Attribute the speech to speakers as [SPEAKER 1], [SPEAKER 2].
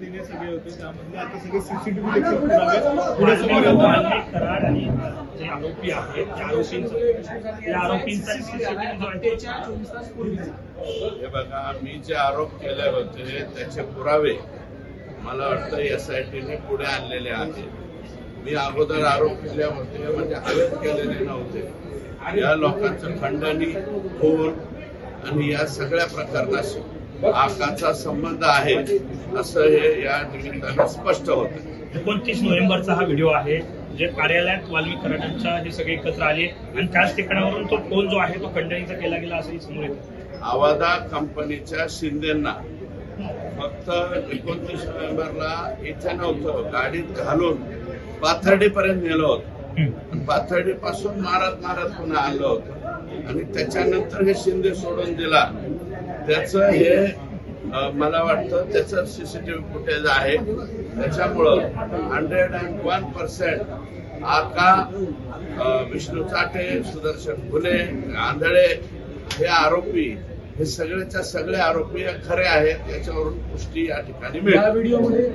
[SPEAKER 1] पद्धतीने सगळे होते त्यामध्ये आता सगळे सीसीटीव्ही देखील पुढे समोर येतात.
[SPEAKER 2] वाल्मिक कराड आणि जे आरोपी आहेत त्या आरोपींचा CCTV जो आहे तो
[SPEAKER 3] हे बघा, मी जे आरोप केले होते त्याचे पुरावे मला वाटतं SITने पुढे आणलेले आहेत. मी अगोदर आरोप केले होते म्हणजे हवेत केलेले नव्हते. या लोकांचं खंडणी खून आणि या सगळ्या प्रकरणाशी आकाचा संबंध आहे असं हे या निमित्तानं स्पष्ट होतं.
[SPEAKER 2] 29 नोव्हेंबरचा हा व्हिडिओ आहे जे कार्यालयात वाल्मिक कराडांच्या हे सगळे एकत्र आले आणि त्याच ठिकाणावरून तो फोन जो आहे तो खंडणीचा केला गेला असंही समोर येतं.
[SPEAKER 3] आवादा कंपनीच्या शिंदेंना फक्त 29 नोव्हेंबरला इथे नव्हतं, गाडीत घालून पाथर्डीपर्यंत नेलं होतं. पाथर्डीपासून मारत पुन्हा आणलं होतं आणि त्याच्यानंतर हे शिंदे सोडून दिला. त्याचं हे मला वाटतं त्याचं सीसीटीव्ही फुटेज आहे. त्याच्यामुळं 101% आका, विष्णू चाटे, सुदर्शन फुले, आंधळे हे आरोपी हे सगळेच्या सगळे आरोपी खरे आहेत याच्यावरून पुष्टी या ठिकाणी मिळते.